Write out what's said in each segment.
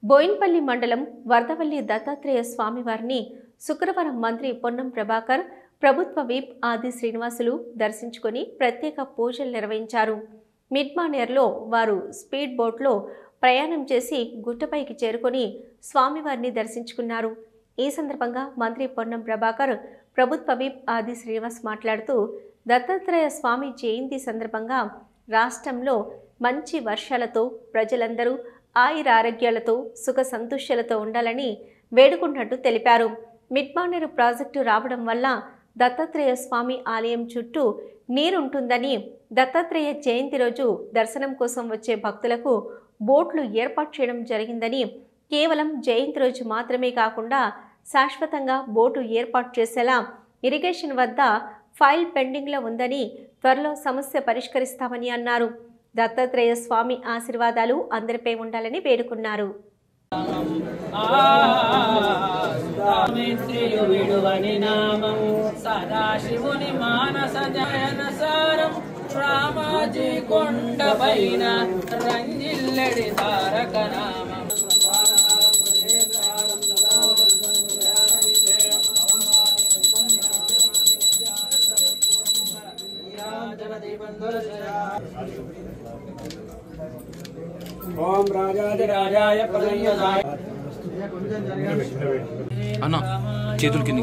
బోయిన్పల్లి మండలం వరదవల్లి దత్తాత్రేయ స్వామివారిని శుక్రవారం మంత్రి పొన్నం ప్రభాకర్, ప్రభుత్వ విప్ ఆది శ్రీనివాసులు దర్శించుకొని ప్రత్యేక పూజలు నిర్వహించారు. మిడ్మానేర్లో వారు స్పీడ్ బోట్లో ప్రయాణం చేసి గుట్టపైకి చేరుకొని స్వామివారిని దర్శించుకున్నారు. ఈ సందర్భంగా మంత్రి పొన్నం ప్రభాకర్, ప్రభుత్వ విప్ ఆది శ్రీనివాస్ మాట్లాడుతూ దత్తాత్రేయ స్వామి జయంతి సందర్భంగా రాష్ట్రంలో మంచి వర్షాలతో ప్రజలందరూ ఆయురారోగ్యాలతో సుఖ సంతోషాలతో ఉండాలని వేడుకున్నట్టు తెలిపారు. మిడ్మానేరు ప్రాజెక్టు రావడం వల్ల దత్తాత్రేయ స్వామి ఆలయం చుట్టూ నీరుంటుందని, దత్తాత్రేయ జయంతి రోజు దర్శనం కోసం వచ్చే భక్తులకు బోట్లు ఏర్పాటు చేయడం జరిగిందని, కేవలం జయంతి రోజు మాత్రమే కాకుండా శాశ్వతంగా బోటు ఏర్పాటు చేసేలా ఇరిగేషన్ వద్ద ఫైల్ పెండింగ్లో ఉందని, త్వరలో సమస్య పరిష్కరిస్తామని అన్నారు. దత్తాత్రేయ స్వామి ఆశీర్వాదాలు అందరిపై ఉండాలని వేడుకున్నారు. సదాశివుని మానస జయన సారం రామాజీ కొండపైన రంజిల్లెడి తారక నామం. ఓం రాజాదిరాజాయ ప్రసన్నదాయ అన్న చేతులు కింద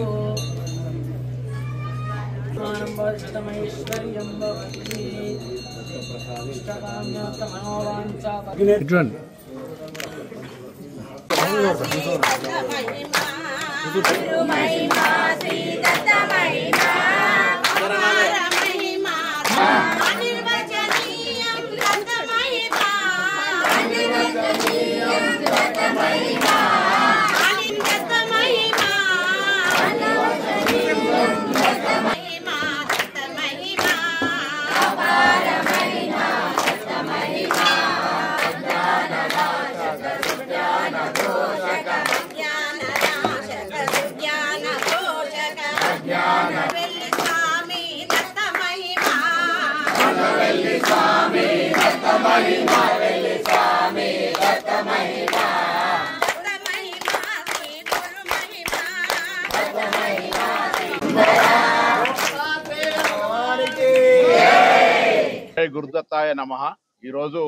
గురుదత్తాయ నమః. ఈరోజు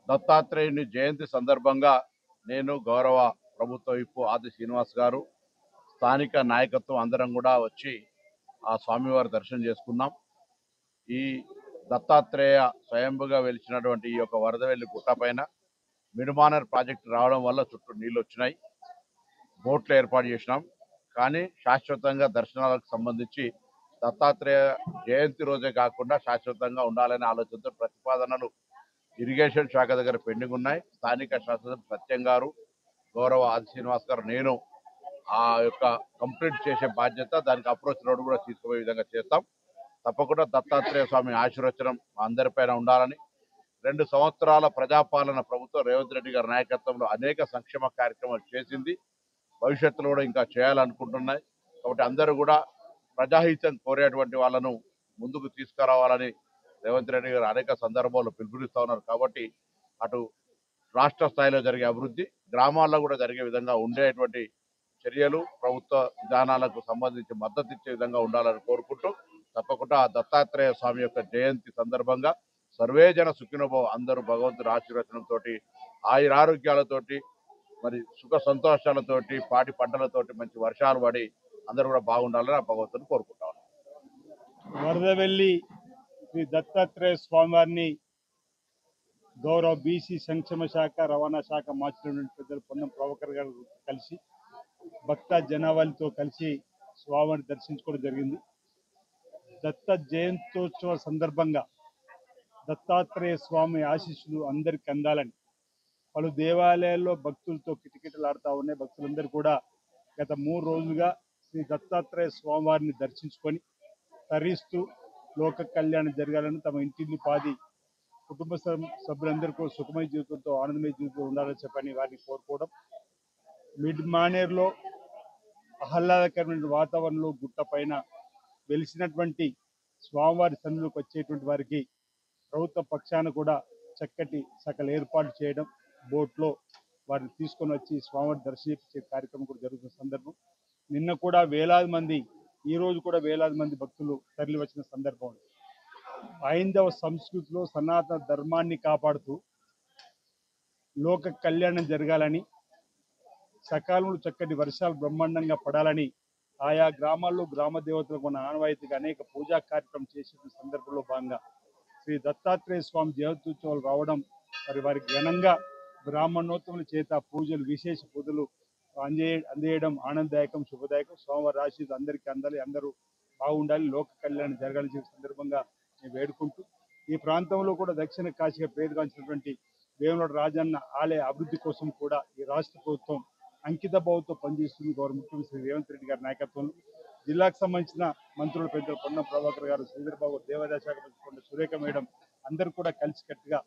దత్తాత్రేయుని జయంతి సందర్భంగా నేను గౌరవ ప్రభుత్వ విప్ ఆది శ్రీనివాస్ గారు, స్థానిక నాయకత్వం అందరం కూడా వచ్చి ఆ స్వామివారి దర్శనం చేసుకున్నాం. ఈ దత్తాత్రేయ స్వయంభుగా వెలిచినటువంటి ఈ యొక్క వరదవెల్లి గుట్ట పైన మిడ్మానేర్ ప్రాజెక్టు రావడం వల్ల చుట్టూ నీళ్ళు వచ్చినాయి, బోట్లు ఏర్పాటు చేసినాం. కానీ శాశ్వతంగా దర్శనాలకు సంబంధించి దత్తాత్రేయ జయంతి రోజే కాకుండా శాశ్వతంగా ఉండాలనే ఆలోచనతో ప్రతిపాదనలు ఇరిగేషన్ శాఖ దగ్గర పెండింగ్ ఉన్నాయి. స్థానిక శాసనసభ్యులు సత్యం గారు, గౌరవ ఆది శ్రీనివాస్ గారు, నేను ఆ యొక్క కంప్లీట్ చేసే బాధ్యత, దానికి అప్రోచ్ రోడ్ కూడా తీసుకుపోయే విధంగా చేస్తాం. తప్పకుండా దత్తాత్రేయ స్వామి ఆశీర్వచనం అందరిపైన ఉండాలని, 2 సంవత్సరాల ప్రజాపాలన ప్రభుత్వం రేవంత్ రెడ్డి గారి నాయకత్వంలో అనేక సంక్షేమ కార్యక్రమాలు చేసింది, భవిష్యత్తులో కూడా ఇంకా చేయాలనుకుంటున్నాయి. కాబట్టి అందరూ కూడా ప్రజాహితం కోరేటువంటి వాళ్ళను ముందుకు తీసుకురావాలని రేవంత్ రెడ్డి గారు అనేక సందర్భాల్లో పిలుపునిస్తూ ఉన్నారు. కాబట్టి అటు రాష్ట్ర స్థాయిలో జరిగే అభివృద్ధి, గ్రామాల్లో కూడా జరిగే విధంగా ఉండేటువంటి చర్యలు, ప్రభుత్వ విధానాలకు సంబంధించి మద్దతు ఇచ్చే విధంగా ఉండాలని కోరుకుంటూ, తప్పకుండా దత్తాత్రేయ స్వామి యొక్క జయంతి సందర్భంగా సర్వేజన సుఖినోభవ, అందరూ భగవంతుడి ఆశీర్వచనంతో ఆయురారోగ్యాలతోటి మరి సుఖ సంతోషాలతోటి పాడి పంటలతోటి మంచి వర్షాలు పడి అందరూ కూడా బాగుండాలని ఆ భగవంతుని కోరుకుంటాం. వరదవెల్లి శ్రీ దత్తాత్రేయ స్వామివారిని గౌరవ బీసీ సంక్షేమ శాఖ, రవాణా శాఖ మార్చినటువంటి పెద్దలు పొన్నం ప్రభాకర్ గారు కలిసి భక్త జనావళితో కలిసి స్వామివారిని దర్శించుకోవడం జరిగింది. దత్త జయంతోత్సవ సందర్భంగా దత్తాత్రేయ స్వామి ఆశీస్సులు అందరికి అందాలని పలు దేవాలయాల్లో భక్తులతో కిటకిటలాడుతూ ఉన్నాయి. భక్తులందరూ కూడా గత 3 రోజులుగా శ్రీ దత్తాత్రేయ స్వామివారిని దర్శించుకొని తరిస్తూ లోక కళ్యాణం జరగాలని, తమ ఇంటిని పాది కుటుంబ సభ్యులందరూ కూడా సుఖమయ జీవితంతో ఆనందమయ జీవితంతో ఉండాలని చెప్పని వారిని కోరుకోవడం. మిడ్మానేర్లో ఆహ్లాదకరమైన వాతావరణంలో గుట్ట పైన వెలిసినటువంటి స్వామివారి సన్నిధిలోకి వచ్చేటువంటి వారికి ప్రభుత్వ పక్షాన కూడా చక్కటి సకల ఏర్పాటు చేయడం, బోట్లో వారిని తీసుకొని వచ్చి స్వామివారి దర్శించే కార్యక్రమం కూడా జరుగుతున్న సందర్భం. నిన్న కూడా వేలాది మంది, ఈ రోజు కూడా వేలాది మంది భక్తులు తరలి వచ్చిన సందర్భం. హైందవ సంస్కృతిలో సనాతన ధర్మాన్ని కాపాడుతూ లోక కళ్యాణం జరగాలని, సకాలంలో చక్కటి వర్షాలు బ్రహ్మాండంగా పడాలని ఆయా గ్రామాల్లో గ్రామ దేవతలకు ఉన్న ఆనవాయితీగా అనేక పూజా కార్యక్రమం చేసిన సందర్భంలో భాగంగా శ్రీ దత్తాత్రేయ స్వామి జయంత్యుత్సవాలు రావడం, మరి వారికి ఘనంగా బ్రాహ్మణోత్తముల చేత పూజలు, విశేష పూజలు అందేయడం ఆనందదాయకం, శుభదాయకం. స్వామివారి ఆశీస్సులు అందరికీ అందాలి, అందరూ బాగుండాలి, లోక కళ్యాణం జరగాలని చెప్పే సందర్భంగా నేను వేడుకుంటూ, ఈ ప్రాంతంలో కూడా దక్షిణ కాశీగా పేరుగాంచినటువంటి వేములవాడ రాజన్న ఆలయ అభివృద్ధి కోసం కూడా ఈ రాష్ట్ర ప్రభుత్వం అంకిత భావంతో పనిచేస్తుంది. గౌరవ ముఖ్యమంత్రి శ్రీ రేవంత్ రెడ్డి గారి నాయకత్వంలో జిల్లాకు సంబంధించిన మంత్రుల పెద్దలు పొన్నం ప్రభాకర్ గారు, శ్రీధర్బాబు, దేవాదాయ శాఖ మంత్రి సురేఖ మేడం అందరూ కూడా కలిసికట్టుగా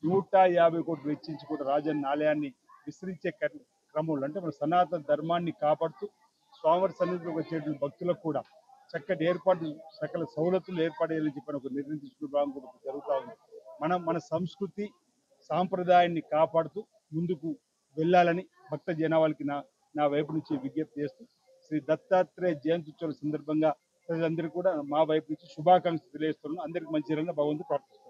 150 కోట్లు వెచ్చించి కూడా రాజన్న ఆలయాన్ని విస్తరించే క్రమంలో, అంటే మన సనాతన ధర్మాన్ని కాపాడుతూ స్వామివారి సన్నిధిలోకి వచ్చేటువంటి భక్తులకు కూడా చక్కటి ఏర్పాట్లు, సకల సౌలతులు ఏర్పాటేయాలని చెప్పిన ఒక నిర్ణయం తీసుకునే భాగం కూడా జరుగుతూ ఉంది. మన సంస్కృతి సాంప్రదాయాన్ని కాపాడుతూ ముందుకు వెళ్ళాలని భక్త జనాభాలకి నా వైపు నుంచి విజ్ఞప్తి చేస్తూ, శ్రీ దత్తాత్రేయ జయంత్యుత్సవం సందర్భంగా ప్రజలందరికీ కూడా మా వైపు నుంచి శుభాకాంక్షలు తెలియజేస్తున్నాను. అందరికీ మంచి జరగాలని భగవంతుడు ప్రార్థిస్తున్నాను.